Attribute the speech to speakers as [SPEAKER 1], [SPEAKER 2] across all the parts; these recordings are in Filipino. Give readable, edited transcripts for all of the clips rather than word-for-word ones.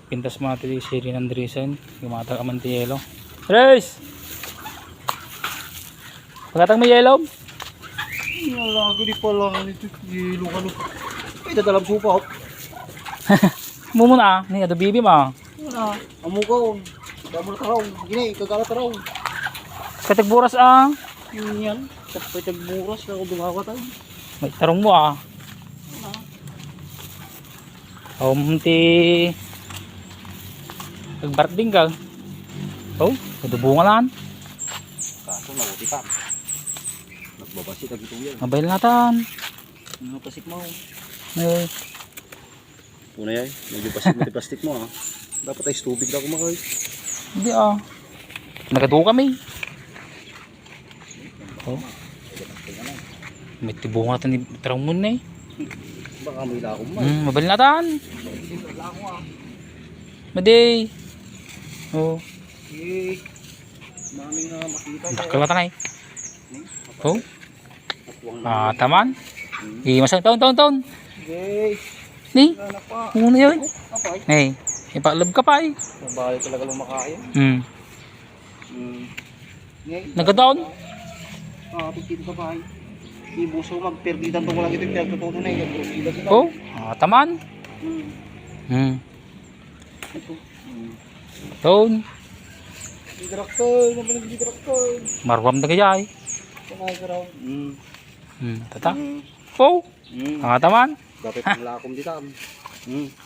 [SPEAKER 1] pintas mga tili si Rin Andresen. Yung mga taga-Mantielo. Race! Pagkatang may yellow?
[SPEAKER 2] Wala, gani pala. Yelo ka no. Ay, dadalam supa.
[SPEAKER 1] Mumuna, ni ato bibi ma.
[SPEAKER 2] Wala. Amo ka. Ikaw mo na taraw. Gini, kagala taraw.
[SPEAKER 1] Katagburas ah.
[SPEAKER 2] Yun yan. Kapay tagburas. Ako dumawa tayo.
[SPEAKER 1] May tarong mo ah. Oh, munti. Nagbarding ka. Oh, nadubunga lang.
[SPEAKER 2] Kaso nauti ka. Nagbabasit ang ito yan.
[SPEAKER 1] Mabay natin.
[SPEAKER 2] Napasik mo.
[SPEAKER 1] Eh,
[SPEAKER 2] Una yan. Medyo pasik mo di plastic mo ha. Dapat ay tubig na kumakain.
[SPEAKER 1] hindi ah. Nagadu kami. Oh. May tibunga natin ni tarong mo na eh.
[SPEAKER 2] Baka may lakong mo.
[SPEAKER 1] Mabay natin. Maday. Oh,
[SPEAKER 2] Eh. Daming na makita.
[SPEAKER 1] nakalatan ay. Oh. Ah, taman. Masang taon.
[SPEAKER 2] Okay.
[SPEAKER 1] Ni,
[SPEAKER 2] Wala na pa.
[SPEAKER 1] muna yun.
[SPEAKER 2] Kapay.
[SPEAKER 1] Hey, ipalab ka pa eh.
[SPEAKER 2] Nabali talaga lumakain. Ngayon.
[SPEAKER 1] Nagkataon.
[SPEAKER 2] Pitin ka pa ay. Ibuso magperditan to ko lang ito yung pinagtututo na yung prosida sila.
[SPEAKER 1] Oh, taman.
[SPEAKER 2] Ito.
[SPEAKER 1] Taon.
[SPEAKER 2] Direktor, mabalang direktor.
[SPEAKER 1] Marwam na kaya eh.
[SPEAKER 2] Kamay ka raw.
[SPEAKER 1] Tata. Oh, taman.
[SPEAKER 2] Dapat ang lakom dito.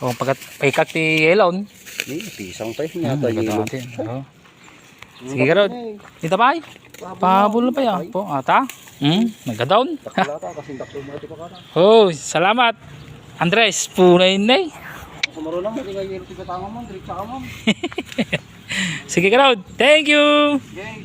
[SPEAKER 1] Oh, pagkat paikat ti elon.
[SPEAKER 2] Pisang tayo. Nyata yelo.
[SPEAKER 1] Oh. Sige ka raw. Dito pa eh. Pabulo pa yan. Po, ata. Nagkataon.
[SPEAKER 2] Takalata kasi takto mo ito pa ka na.
[SPEAKER 1] Oh, salamat. Andres, punay na eh.
[SPEAKER 2] Sumaro lang, hindi nga yelo tiga tama mo. Diretsa ka mo.
[SPEAKER 1] Sige ka raw. Thank you.
[SPEAKER 2] Yay.